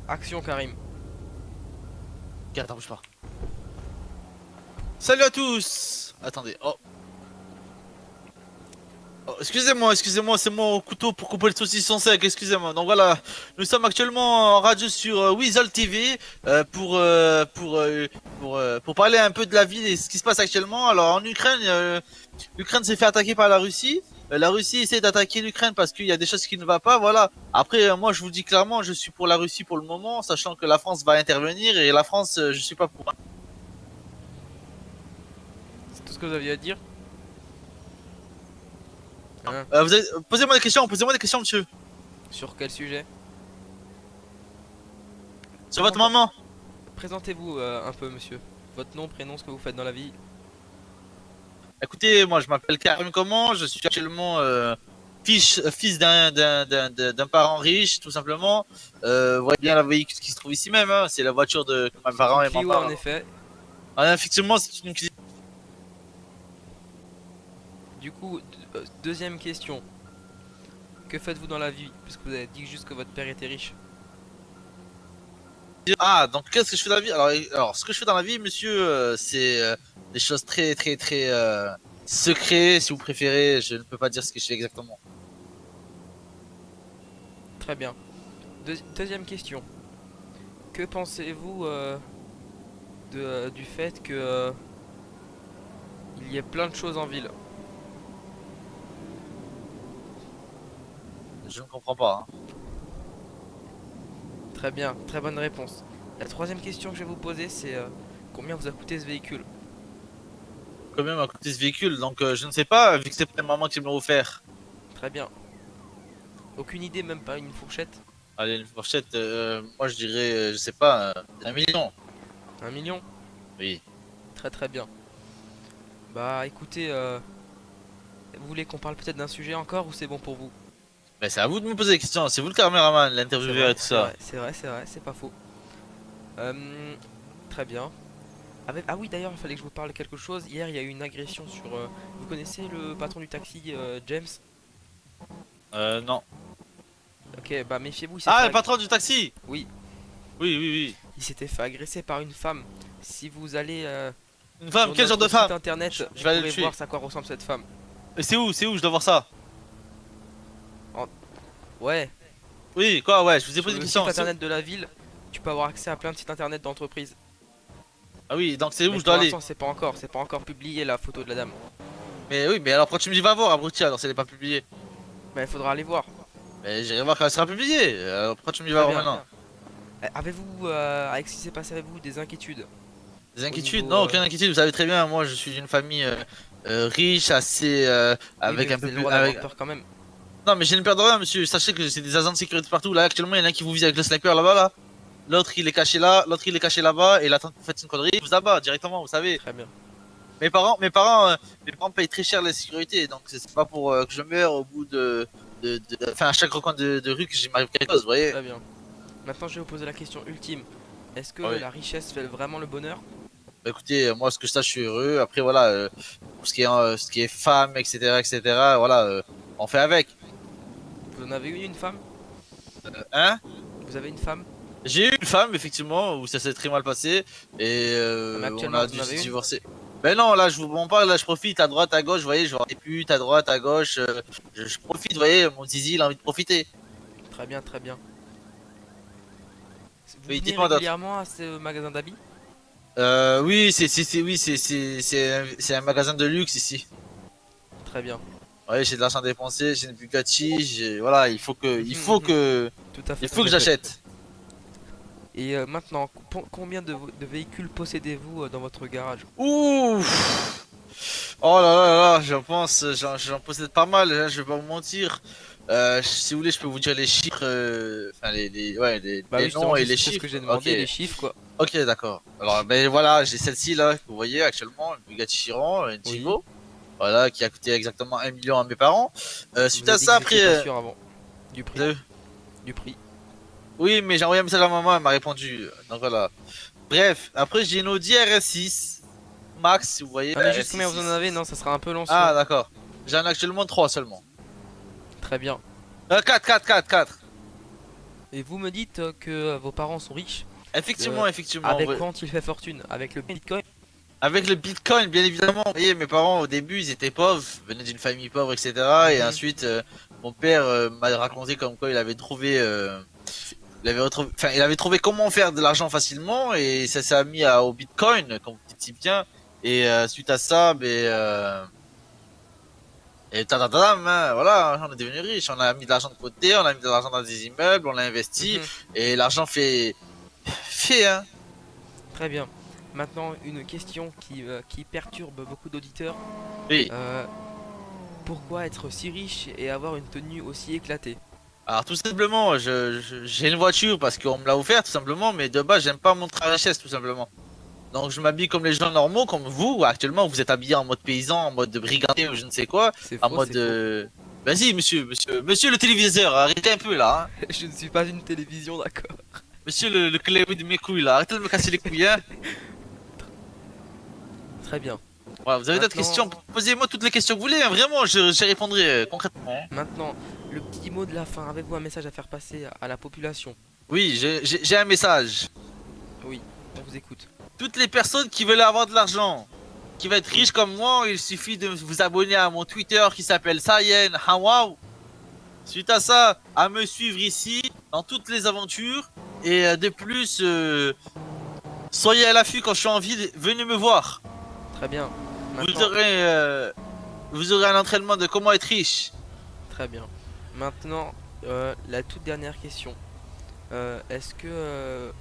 Action Karim. Ok, attends, bouge pas. Salut à tous. Attendez, oh. Oh, excusez-moi, c'est mon couteau pour couper le saucisson sec, excusez-moi. Donc voilà, nous sommes actuellement en radio sur Weasel TV pour parler un peu de la ville et ce qui se passe actuellement. Alors en Ukraine, l'Ukraine s'est fait attaquer par la Russie. La Russie essaie d'attaquer l'Ukraine parce qu'il y a des choses qui ne vont pas, voilà. Après, moi je vous dis clairement, je suis pour la Russie pour le moment, sachant que la France va intervenir et la France, je suis pas pour. C'est tout ce que vous aviez à dire? Hein? Posez-moi des questions, monsieur. Sur quel sujet? Sur votre maman. Présentez-vous un peu, monsieur. Votre nom, prénom, ce que vous faites dans la vie. Écoutez, moi je m'appelle Karim Comment, je suis actuellement fils d'un parent riche, tout simplement. Vous voyez bien la véhicule qui se trouve ici même, hein, c'est la voiture de que mes C'est une parents et mon Clio en père. effet. Ah, effectivement, c'est une cuisine. Du coup, deuxième question. Que faites-vous dans la vie? Parce que vous avez dit juste que votre père était riche. Ah, donc qu'est-ce que je fais dans la vie? Alors, ce que je fais dans la vie, monsieur, c'est des choses très secrets, si vous préférez. Je ne peux pas dire ce que je fais exactement. Très bien. Deuxième question. Que pensez-vous du fait que il y ait plein de choses en ville? Je ne comprends pas, hein. Très bien, très bonne réponse. La troisième question que je vais vous poser, c'est combien vous a coûté ce véhicule? Combien m'a coûté ce véhicule? Donc, je ne sais pas, vu que c'est pas maman qui me l'a offert. Très bien. Aucune idée, même pas une fourchette? Allez, une fourchette, moi je dirais, je sais pas, 1 million. 1 million? Oui. Très très bien. Bah écoutez, vous voulez qu'on parle peut-être d'un sujet encore ou c'est bon pour vous? Mais c'est à vous de me poser des questions, c'est vous le caméraman, C'est l'intervieweur vrai, et tout c'est ça. vrai, c'est vrai, c'est vrai, c'est pas faux. Très bien. Ah oui, d'ailleurs, il fallait que je vous parle de quelque chose. Hier, il y a eu une agression sur... vous connaissez le patron du taxi, James? Non. Ok, bah méfiez-vous, Ah, le patron du taxi! Oui, Oui. il s'était fait agresser par une femme. Si vous allez Une femme, sur quel genre de notre site femme? internet, Je vous vais aller le pourrez tuer. voir à quoi ressemble cette femme. Et c'est où je dois voir ça? Ouais, Oui, quoi, ouais, je vous ai sur posé une le question. site internet de la ville, tu peux avoir accès à plein de sites internet d'entreprise. Ah oui, donc c'est où Mais je dois pour aller? l'instant, c'est pas encore publié la photo de la dame. Mais oui, mais alors pourquoi tu me dis va voir, abruti, alors si elle est pas publiée? Bah, il faudra aller voir. Mais j'irai voir quand elle sera publiée. Alors pourquoi tu me dis va Très voir bien. maintenant? Avez-vous, avec ce qui s'est passé avec vous, des inquiétudes Des au inquiétudes? niveau... Non, aucune inquiétude, vous savez très bien, moi je suis d'une famille riche, assez Oui, mais avec un vous peu avez le plus droit d'avoir avec. peur quand même. Non, mais j'ai une peur de rien, monsieur. Sachez que c'est des agents de sécurité partout. Là, actuellement, il y en a un qui vous vise avec le sniper là-bas, là. L'autre, il est caché là. L'autre, il est caché là-bas. Et là, quand vous faites une connerie, il vous abat directement, vous savez. Très bien. Mes parents payent très cher la sécurité. Donc, c'est pas pour que je meure au bout enfin, à chaque recoin de rue que j'ai m'arrive quelque chose, vous voyez. Très bien. Maintenant, je vais vous poser la question ultime. Est-ce que Ah oui. la richesse fait vraiment le bonheur? Bah, écoutez, moi, ce que je sache, je suis heureux. Après, voilà, pour ce qui est femme, etc., voilà, on fait avec. Vous en avez eu une femme? Hein? Vous avez une femme? J'ai eu une femme, effectivement, où ça s'est très mal passé. Et Non, mais on actuellement, a vous en dû se avez une? divorcer. Ben non, là, je vous m'en parle, là, je profite à droite, à gauche, vous voyez, je vois des putes à droite, à gauche. Je profite, vous voyez, mon zizi, il a envie de profiter. Très bien, très bien. Vous Oui, venez dites-moi d'autres. régulièrement à ce magasin d'habits? Oui, c'est un magasin de luxe ici. Très bien. Ouais, j'ai de l'argent dépensé, j'ai une Bugatti, voilà, Tout à il fait, tout faut que à fait. j'achète. Et maintenant, combien de véhicules possédez-vous dans votre garage? Ouh! Oh là, j'en possède pas mal, hein, je vais pas vous mentir. Si vous voulez, je peux vous dire les chiffres, enfin ouais, Bah oui, les justement, noms et les c'est ce que chiffres. j'ai Ok, demandé, les chiffres, quoi. ok, d'accord. Alors, ben voilà, j'ai celle-ci là que vous voyez actuellement, une Bugatti Chiron, une Oui. Chivo, voilà, qui a coûté exactement 1 million à mes parents. Suite Vous à avez dit que ça, vous après, étiez pas sûr avant. Du prix. euh, Du prix. oui, mais j'ai envoyé un message à maman, elle m'a répondu. Donc voilà. Bref, après j'ai une Audi RS6 Max, si vous voyez, Ah, mais la juste combien vous en avez? RS6. Non, ça sera un peu long Ah, sinon. d'accord. J'en ai actuellement 3 seulement. Très bien. 4. Et vous me dites que vos parents sont riches. Effectivement, effectivement. Avec quoi ont-ils fait fortune? Avec le Bitcoin? Avec le Bitcoin, bien évidemment. Vous voyez, mes parents, au début, ils étaient pauvres, venaient d'une famille pauvre, etc. Et Mhm. ensuite, mon père m'a raconté comme quoi il avait trouvé, enfin, il avait trouvé comment faire de l'argent facilement et ça s'est mis au Bitcoin, comme vous dites si bien. Et suite à ça, et tadadam, hein, voilà, on est devenu riche. On a mis de l'argent de côté, on a mis de l'argent dans des immeubles, on l'a investi Mhm. et l'argent fait, hein. Très bien. Maintenant, une question qui perturbe beaucoup d'auditeurs. Oui. Euh, Pourquoi être si riche et avoir une tenue aussi éclatée? Alors tout simplement, j'ai une voiture parce qu'on me l'a offert tout simplement, mais de base j'aime pas montrer la richesse tout simplement. Donc je m'habille comme les gens normaux, comme vous. Actuellement vous êtes habillé en mode paysan, en mode brigadier ou je ne sais quoi, C'est en faux, mode... c'est faux. Vas-y monsieur le téléviseur, arrêtez un peu là, hein. Je ne suis pas une télévision, d'accord. Monsieur le clé de mes couilles là, arrêtez de me casser les couilles, hein. Très bien. Voilà, vous avez d'autres Maintenant, questions, posez-moi toutes les questions que vous voulez, hein, vraiment, j'y répondrai concrètement, hein. maintenant, le petit mot de la fin. Avez-vous un message à faire passer à la population? Oui, j'ai un message. Oui, on vous écoute. Toutes les personnes qui veulent avoir de l'argent, qui veulent être Oui. riches comme moi, il suffit de vous abonner à mon Twitter qui s'appelle Sayen Hawaw. Suite à ça, à me suivre ici dans toutes les aventures. Et de plus, soyez à l'affût quand je suis en ville, venez me voir. Très bien. Vous Maintenant, aurez, euh, vous aurez un entraînement de comment être riche. très bien. Maintenant, la toute dernière question. Est-ce que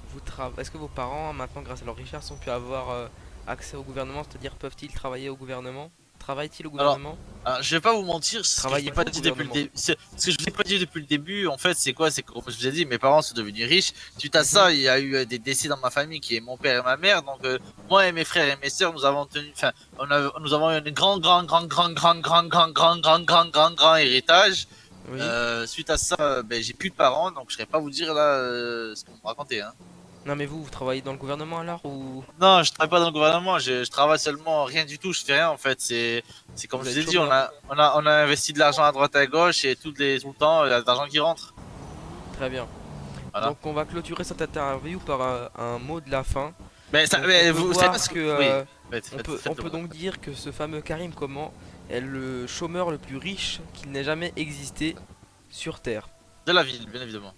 vos parents, maintenant grâce à leur richesse, ont pu avoir accès au gouvernement, c'est-à-dire peuvent-ils travailler au gouvernement? Travaillent-ils au Alors, gouvernement? je vais pas vous mentir, ce que je vous ai pas Travaillez-vous au dit depuis le gouvernement? début, ce que je vous ai pas dit depuis le début, en fait, c'est quoi? C'est que, comme je vous ai dit, mes parents sont devenus riches. Suite à Mhm. ça, il y a eu des décès dans ma famille, qui est mon père et ma mère. Donc, moi et mes frères et mes sœurs, nous avons tenu, enfin, nous avons eu un grand héritage. Oui. Suite à ça, j'ai plus de parents, donc je saurais pas vous dire là ce que vous me racontez, hein. Non mais vous travaillez dans le gouvernement alors ou Non, je travaille pas dans le gouvernement, je travaille seulement rien du tout, je fais rien en fait. C'est comme vous je vous êtes ai dit, chômeur? on a investi de l'argent à droite et à gauche et tout le temps, il y a de l'argent qui rentre. Très bien. Voilà. Donc on va clôturer cette interview par un mot de la fin. Donc on Mais peut vous savez pas voir ce que que. Oui, on faites-le peut moi. donc dire que ce fameux Karim Comment est le chômeur le plus riche qu'il n'ait jamais existé sur Terre. De la ville, bien évidemment.